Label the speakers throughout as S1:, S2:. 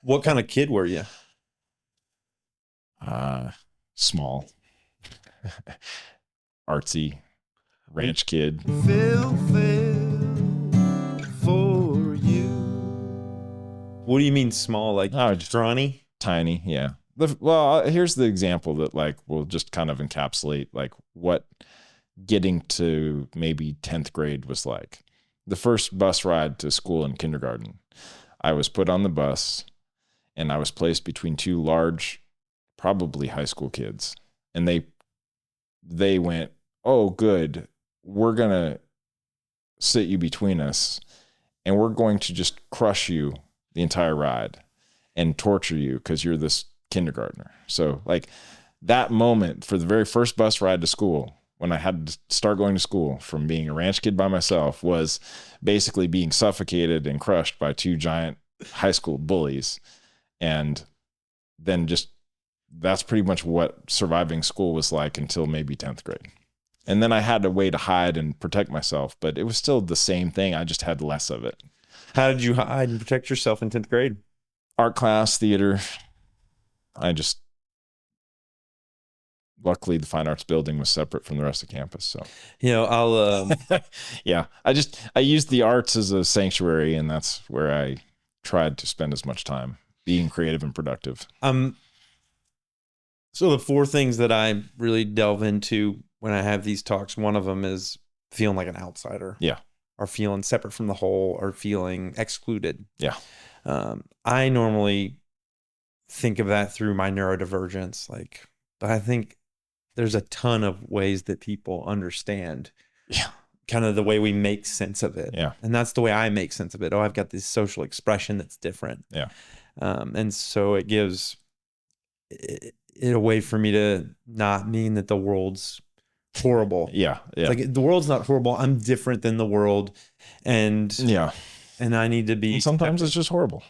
S1: What kind of kid were you?
S2: Small, artsy, ranch kid.
S1: Phil, for you. What do you mean small? Like
S2: Just
S1: scrawny?
S2: tiny, yeah. Well, here's the example that like will just kind of encapsulate like what getting to maybe 10th grade was like. The first bus ride to school in kindergarten, I was put on the bus and I was placed between two large, probably high school kids. And they went, "Oh, good. We're going to sit you between us and we're going to just crush you the entire ride and torture you because you're this kindergartner." So like that moment for the very first bus ride to school, when I had to start going to school from being a ranch kid by myself, was basically being suffocated and crushed by two giant high school bullies. And then just that's pretty much what surviving school was like until maybe 10th grade. And then I had a way to hide and protect myself, but it was still the same thing. I just had less of it.
S1: How did you hide and protect yourself in 10th grade?
S2: Art class, theater. Luckily the fine arts building was separate from the rest of campus. So,
S1: I'll,
S2: yeah, I used the arts as a sanctuary, and that's where I tried to spend as much time being creative and productive.
S1: So the four things that I really delve into when I have these talks, one of them is feeling like an outsider.
S2: Yeah.
S1: Or feeling separate from the whole, or feeling excluded.
S2: Yeah.
S1: I normally think of that through my neurodivergence. But I think there's a ton of ways that people understand kind of the way we make sense of it.
S2: Yeah.
S1: And that's the way I make sense of it. Oh, I've got this social expression that's different.
S2: Yeah.
S1: And so it gives it a way for me to not mean that the world's horrible.
S2: Yeah. Yeah.
S1: Like the world's not horrible. I'm different than the world. And I need to be.
S2: And sometimes it's just horrible.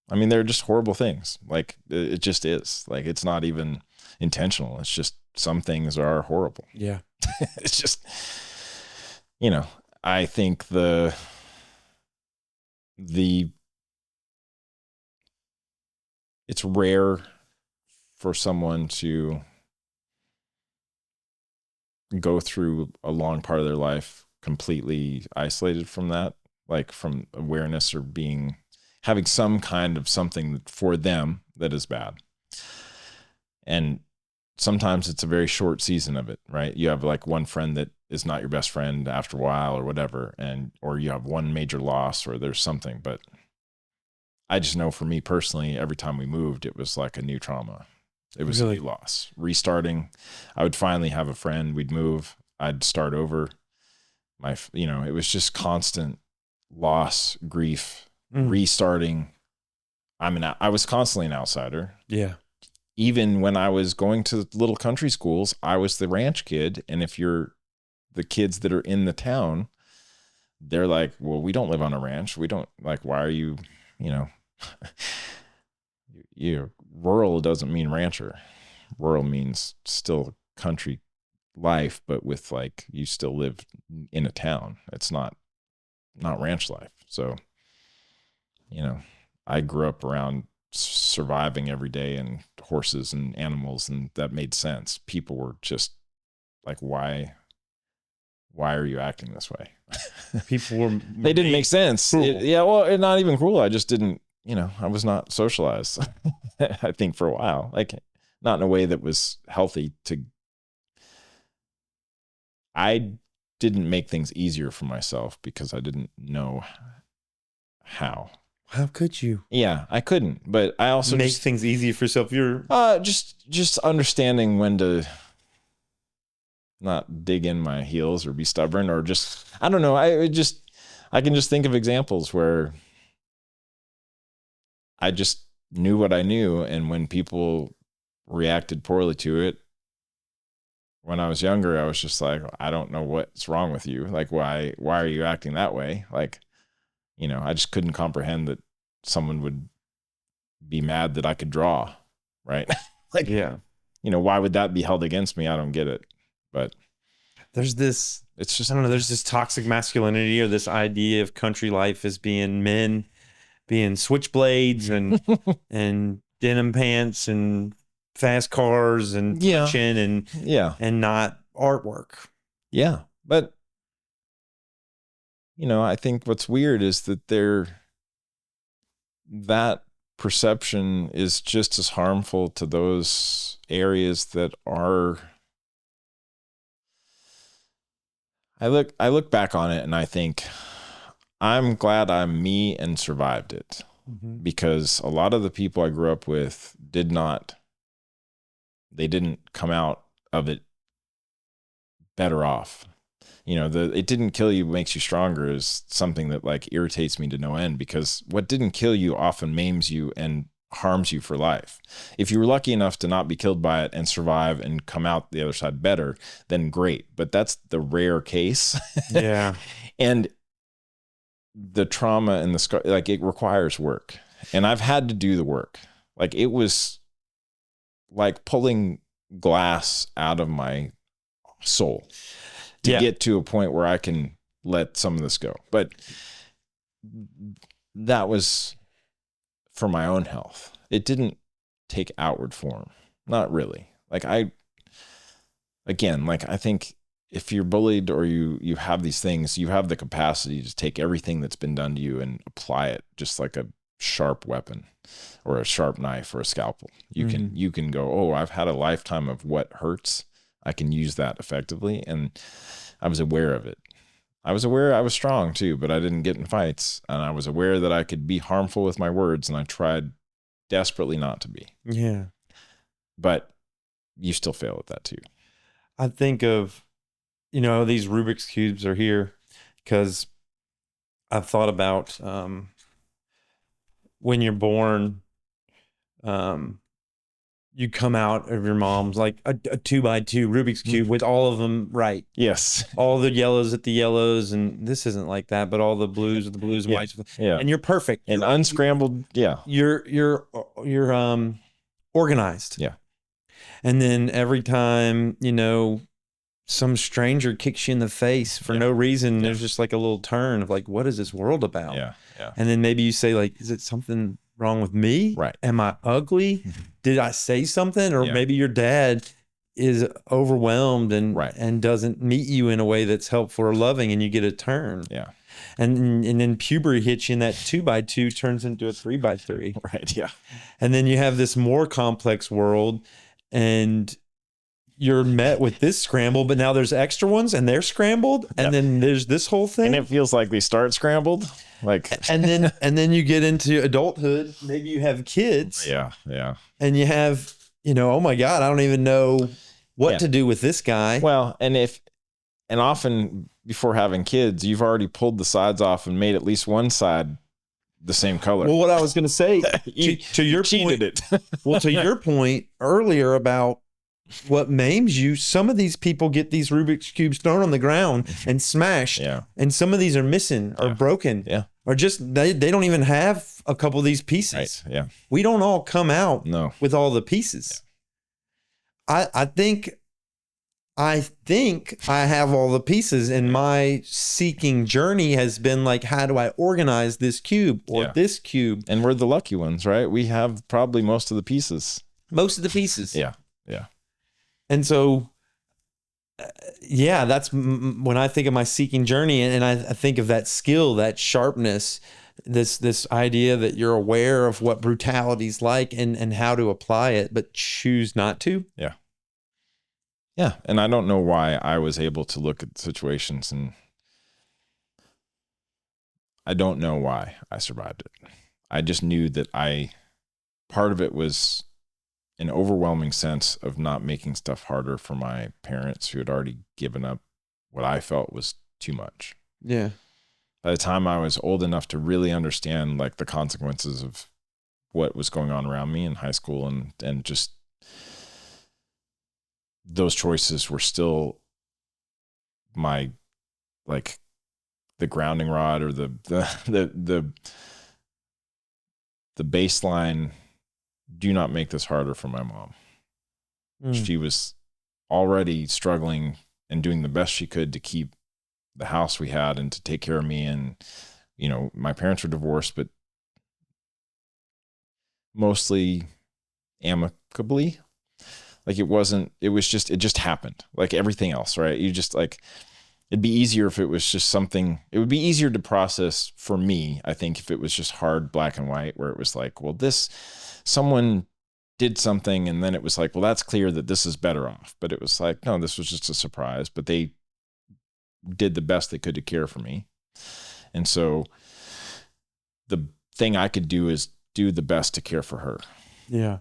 S2: I mean, they're just horrible things. Like it just is. Like it's not even intentional. It's just some things are horrible.
S1: Yeah.
S2: It's just, I think it's rare for someone to go through a long part of their life completely isolated from that, like from awareness or having some kind of something for them that is bad. And sometimes it's a very short season of it, right? You have like one friend that is not your best friend after a while or whatever, or you have one major loss or there's something. But I just know for me personally, every time we moved, it was like a new trauma. It was really a new loss. Restarting, I would finally have a friend. We'd move. I'd start over. It was just constant loss, grief, restarting. I was constantly an outsider.
S1: Yeah.
S2: Even when I was going to little country schools, I was the ranch kid. And if you're the kids that are in the town, they're like, well, we don't live on a ranch. We don't why are you, rural doesn't mean rancher. Rural means still country life, but with you still live in a town. It's not ranch life. So, I grew up around surviving every day and horses and animals, and that made sense. People were just like, why are you acting this way? They didn't make sense. Not even cruel. I just didn't, I was not socialized. I think for a while, not in a way that was healthy I didn't make things easier for myself because I didn't know how.
S1: How could you?
S2: Yeah, I couldn't. But I also
S1: make things easy for yourself. You're
S2: just understanding when to not dig in my heels or be stubborn or just, I don't know. I can just think of examples where I just knew what I knew. And when people reacted poorly to it, when I was younger, I was just like, I don't know what's wrong with you. Like, why are you acting that way? I just couldn't comprehend that someone would be mad that I could draw. Right. Why would that be held against me? I don't get it. But
S1: there's this toxic masculinity or this idea of country life as being men being switchblades and denim pants and fast cars and chin and not artwork.
S2: Yeah. But, I think what's weird is that that perception is just as harmful to those areas that are. I look back on it and I think I'm glad I'm me and survived it, because a lot of the people I grew up with didn't come out of it better off. It didn't kill you makes you stronger is something that like irritates me to no end, because what didn't kill you often maims you and harms you for life. If you were lucky enough to not be killed by it and survive and come out the other side better, then great. But that's the rare case.
S1: Yeah.
S2: And the trauma and the scar, like, it requires work. And I've had to do the work. Like, it was like pulling glass out of my soul to get to a point where I can let some of this go. But that was for my own health. It didn't take outward form. Not really. Like, I think if you're bullied or you have these things, you have the capacity to take everything that's been done to you and apply it just like a sharp weapon or a sharp knife or a scalpel. You can go, oh, I've had a lifetime of what hurts. I can use that effectively. And I was aware of it. I was aware I was strong too, but I didn't get in fights. And I was aware that I could be harmful with my words, and I tried desperately not to be.
S1: Yeah.
S2: But you still fail at that too.
S1: I think of, these Rubik's Cubes are here because I've thought about when you're born, you come out of your mom's like a 2x2 Rubik's Cube with all of them right.
S2: Yes.
S1: All the yellows at the yellows, and this isn't like that, but all the blues at the blues and whites.
S2: Yeah.
S1: And you're perfect.
S2: And unscrambled, yeah.
S1: You're organized.
S2: Yeah.
S1: And then every time, some stranger kicks you in the face for no reason, there's just like a little turn of like, what is this world about?
S2: Yeah. Yeah.
S1: And then maybe you say like, is it something wrong with me?
S2: Right.
S1: Am I ugly? Did I say something? Or maybe your dad is overwhelmed and doesn't meet you in a way that's helpful or loving, and you get a turn.
S2: Yeah.
S1: And then puberty hits you, and that 2x2 turns into a 3x3.
S2: Right. Yeah.
S1: And then you have this more complex world, and you're met with this scramble, but now there's extra ones and they're scrambled. And then there's this whole thing.
S2: And it feels like they start scrambled. Like,
S1: and then you get into adulthood. Maybe you have kids.
S2: Yeah. Yeah.
S1: And you have, oh my God, I don't even know what to do with this guy.
S2: Well, and often before having kids, you've already pulled the sides off and made at least one side the same color.
S1: Well, what I was going to say to your
S2: cheated
S1: point, well, to your point earlier about what maims you, some of these people get these Rubik's Cubes thrown on the ground and smashed.
S2: Yeah.
S1: And some of these are missing or broken.
S2: Yeah.
S1: Or just, they don't even have a couple of these pieces.
S2: Right. Yeah.
S1: We don't all come out with all the pieces. Yeah. I think I have all the pieces, and my seeking journey has been like, how do I organize this cube or this cube?
S2: And we're the lucky ones, right? We have probably most of the pieces.
S1: Most of the pieces.
S2: Yeah. Yeah.
S1: And so, that's when I think of my seeking journey, and I think of that skill, that sharpness, this idea that you're aware of what brutality's like and how to apply it, but choose not to.
S2: Yeah. Yeah. And I don't know why I was able to look at situations, and I don't know why I survived it. I just knew that part of it was an overwhelming sense of not making stuff harder for my parents, who had already given up what I felt was too much.
S1: Yeah.
S2: By the time I was old enough to really understand like the consequences of what was going on around me in high school, and just those choices were still my, like, the grounding rod or the baseline. Do not make this harder for my mom. She was already struggling and doing the best she could to keep the house we had and to take care of me. And, my parents were divorced, but mostly amicably. Like it just happened like everything else, right? You just like, it'd be easier if it was just something, it would be easier to process for me, I think, if it was just hard black and white, where it was like, well, someone did something and then it was like, well, that's clear that this is better off. But it was like, no, this was just a surprise, but they did the best they could to care for me. And so the thing I could do is do the best to care for her.
S1: Yeah.